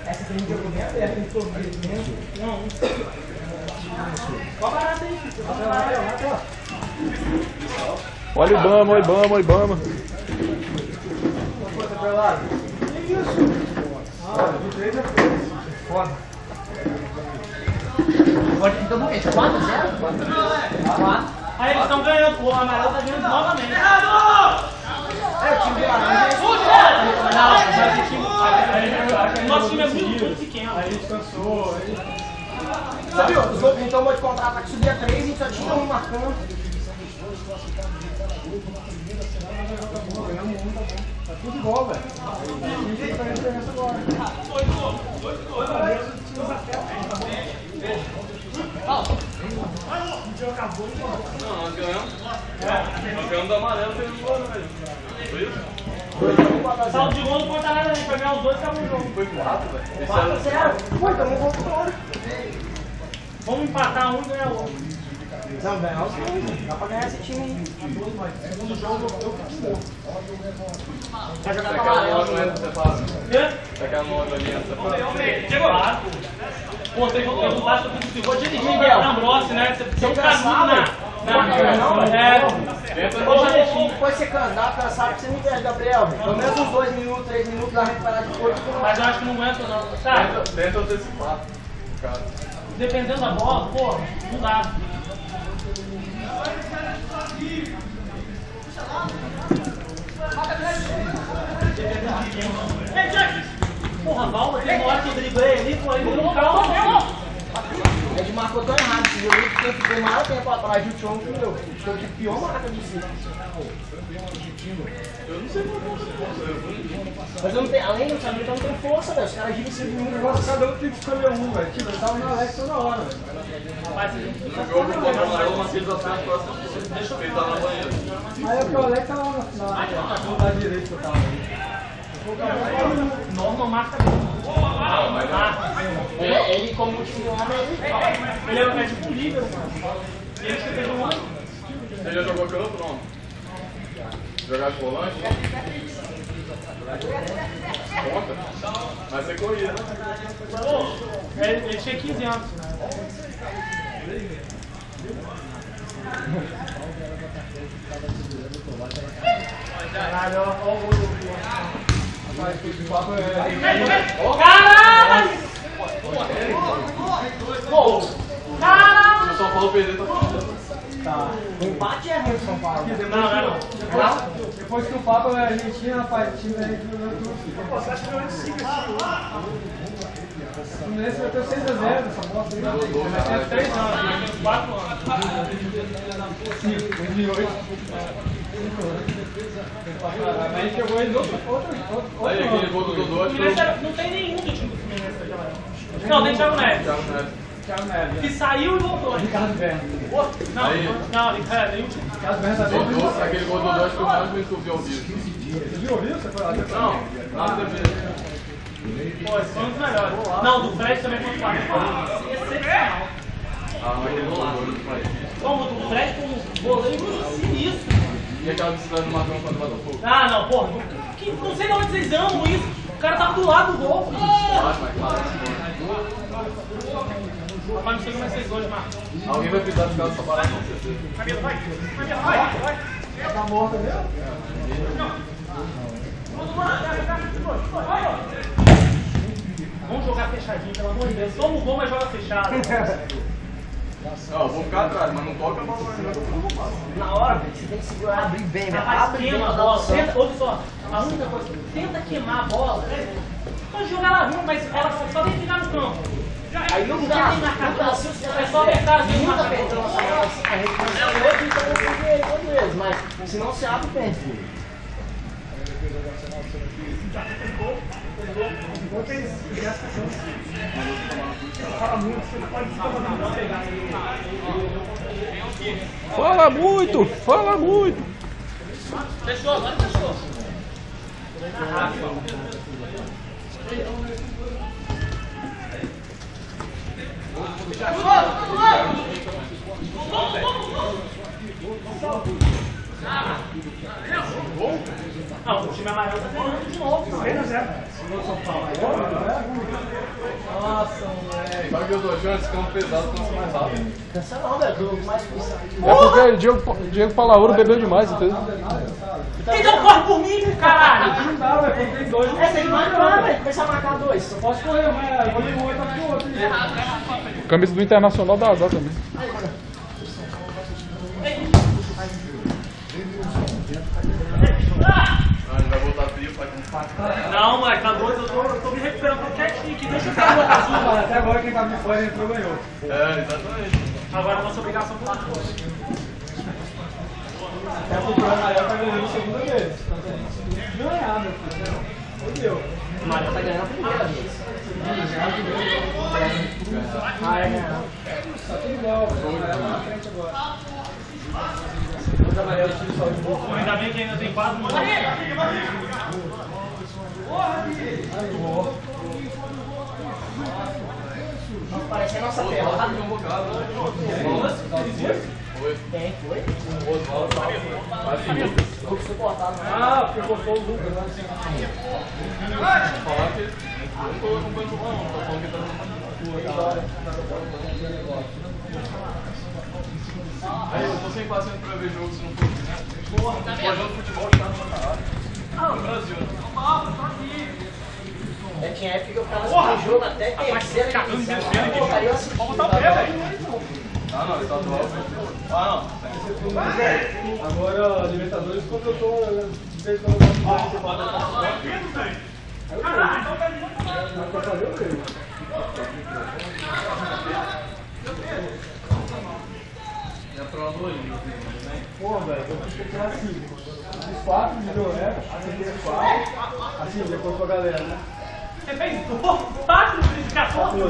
Essa tem um jogo bem aberto, não estou vendo. Não. Qual barato aí? Olha o Ibama, olha o Ibama, olha o Ibama. Força pra lá. Que isso? Ah, de 3 a 3. Foda. Então, vamos ver. 4-0? 4. Aí eles estão ganhando, o amarelo tá ganhando novamente. Errado! É, o time de laranja. Nosso time é muito pequeno. Aí descansou. Sabe, os outros então vou te contar que subia 3 e só tinha um marcando. Tá tudo igual, velho. Ninguém tá vendo essa agora. Não, nós ganhamos. Nós ganhamos do amarelo, fez um gol, velho. Foi isso? Saldo de gol não conta nada, nem pra ganhar os dois, acaba o jogo. Foi 4, velho. 4-0. Pô, então não vou fora. Vamos empatar um e ganhar o outro. Não, ganhar os dois. Dá pra ganhar esse time aí. Segundo jogo eu fico morto. Vai jogar com amarelo. Você quer a mão da linha separada? Chegou! Pô, tem que lutar sobre o pivô de Miguel. na Brossi, né? Você Não cansado, na depois você cansar, cansado, você me perde, Gabriel. Pelo menos uns 2 minutos, 3 minutos, dá recuperar de corpo. Mas eu acho que não aguento não, sabe? Tenta antecipar, cara. Dependendo da bola, pô, não dá. Porra, Valma, tem uma hora que eu driblei ali, pô, aí não calma. Ele marcou tão errado esse jogo, porque eu fiquei maior tempo atrás de o Tchon que eu. Eu tive pior marca de si. Eu não sei como você conseguiu. Mas eu não tenho, além do Samir, eu não tenho força, velho. Os caras giram em 5 minutos. Cada um tem que escolher um, velho. Tipo, eu tava na Alex toda hora, velho. Rapaz, No jogo contra o amarelo, uma vez atrás, próximo, deixa eu na banheira. Aí é porque o Alex tava na direita que eu tava. Norma marca. Ele como um time homem, Ele é tipo um líder, mano. Ele fez um ano. Você já jogou campo, não? Jogar de volante? Conta. Mas você corria, né? Pô, ele tinha 15 anos. Caralho, olha o gol do caralho! Pô, caralho! O São Paulo perder, tá falando. Tá. O empate é ruim do São Paulo. Não. Depois que o Papa é Argentina, rapaz, o time da gente jogou tudo. Pô, você acha que eu não sigo O Fluminense vai ter 6-0 nessa bosta aí. Tem 3 anos, tem 4 anos. 5, 2008. Mas a gente jogou ele outro. Aí, aquele gol do Dodô, acho que Não tem nenhum do time do Fluminense naquela época. Não, tem Thiago Neves. Thiago Neves. Que saiu e voltou. Ricardo Berno. Não, nenhum time. Ricardo Berno tá bem. Dodô, aquele gol do Dodô, acho que o mais bonito que eu vi ao vivo. Você viu ouviu? Você foi lá? Não, nada a ver. Pô, esse foi um dos melhores. Não, do Fred também foi claro. Excepcional. Ah, mas aquele gol do Dodô faz. Como do Fred com um goleiro sinistro. E aquela bicicleta do Matão contra o Botafogo? Ah, não, pô. Não sei de onde vocês amam isso. O cara tava do lado do gol. Claro, mas claro. Rapaz, não sei como é que vocês hoje, Marcos. Alguém vai precisar ficar nessa parada com certeza. Cabelo, vai. Vai. Tá morto mesmo? Vamos jogar fechadinho, pelo amor de Deus. Toma o gol, mas joga fechado. Não, eu vou ficar atrás, mas não toca a bola mais, eu vou passar. Na hora, você tem que segurar, abrir bem, né? Rapaz, Abre bem queima a pra bola. dar Tenta, olha só, a única coisa, tenta queimar a bola. Pode jogar ela ruim, mas ela só tem que ficar no campo. Aí não Não dá. tem marcação. É só apertar assim, Nunca marcação. perdeu uma a gente conseguiu aqui também todos eles, mas se não se abre, tem. Fala muito, fala muito. Fechou, agora fechou. Não, o time amarelo tá ganhando de novo. 3-0. Nossa, moleque. Sabe que eu tô achando esse campo pesado cansa mais rápido. Cansa não, velho, que eu mais pensar. É porque o Diego Palauro bebeu demais, entendeu? Então corre por mim, caralho! Não dá, velho, quando tem dois. Tem que marcar, velho, começar a marcar dois. Eu posso correr, mas eu vou de um outro aqui o outro. Camisa do Internacional dá azar também. A gente vai voltar frio, vai com Não, moleque, tá doido, eu tô me recuperando quietinho aqui. Deixa eu ficar no azul. Até agora quem tá de fora entrou ganhou. exatamente. Agora a nossa obrigação é pular. Até porque o amarelo tá ganhando a segunda vez. Ganhar, meu filho. Fodeu. O amarelo tá ganhando a primeira vez. Ah, é ganhar. Tá tudo igual, o amarelo na frente agora. Os amarelos time só de boa. Ainda bem que ainda tem 4, mano. Parece a nossa terra. Tem, foi? Foi cortado. Ah, porque cortou o Lucas. Falar que eu não tô acompanhando não, tô falando que tá no Aí eu tô sem paciência pra ver jogo se não for. Porra, jogando futebol chato pra caralho. No Brasil, né? É, tinha época que eu ficava assistindo jogo até terceira divisão. Eu assisti. Vamos botar o pé, velho. Ah não, estadual. Ah não. Agora, Libertadores, quando eu tô... Já provou aí. Pô, velho, eu fiz que assim. Fiz 4 de Joé, acertei 4. Assim, depois pra galera, né? Você fez 4 de 14?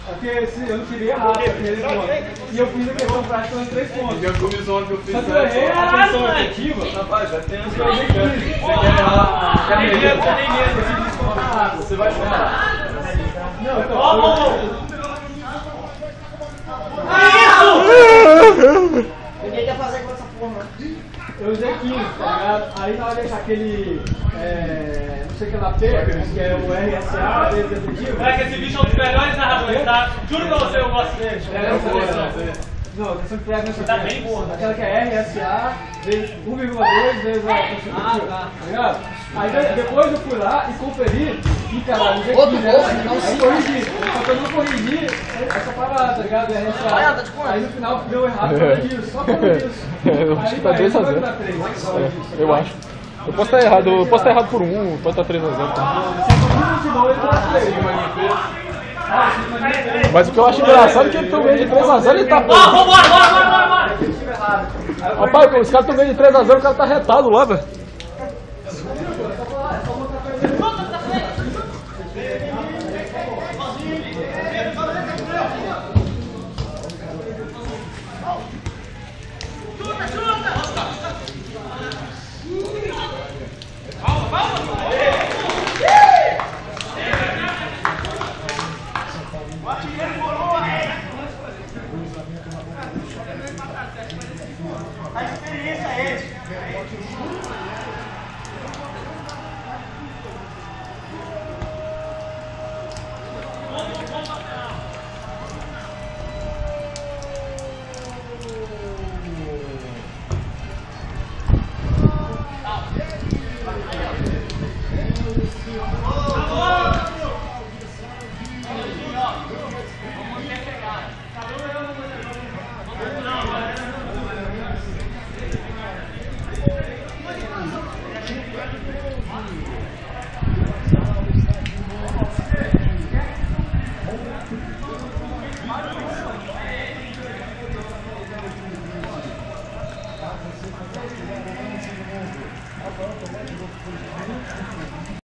Porque eu não tirei errado aquele ponto. E eu fiz a questão prática em 3 pontos. E a comissão que eu fiz Só que eu errei a questão efetiva. Rapaz, já tem Eu errei 15. Você quer errar? Tem medo, tem medo. Esse desconto errado. Você vai chorar. Não, então. Vamos! Ninguém quer fazer com essa porra. Eu usei 15, tá ligado? Aí na hora de deixar aquele. Não sei o que lá, P, que é o RSA, definitivo. Moleque, esse bicho é um dos melhores narradores, tá? Juro pra você, eu gosto dele. Não, a questão que pega nessa Tá bem boa. aquela que é RSA, vezes 1,2 vezes a constitutiva. Tá ligado? Aí depois eu fui lá e conferi e caralho, usei 15, né? Aí corrigi. Só que eu não corrigi essa parada, tá ligado? RSA. Aí no final deu errado por causa disso, só por causa disso. Eu acho que tá 2 a 0. Eu acho. Eu posso estar errado, por 1, pode estar 3 a 0. Mas o que eu acho engraçado é que tu ganha de 3 a 0 e ele tá Ó, vambora! Rapaz, os caras estão ganhando de 3 a 0, o cara tá retado lá, velho. A experiência é esse.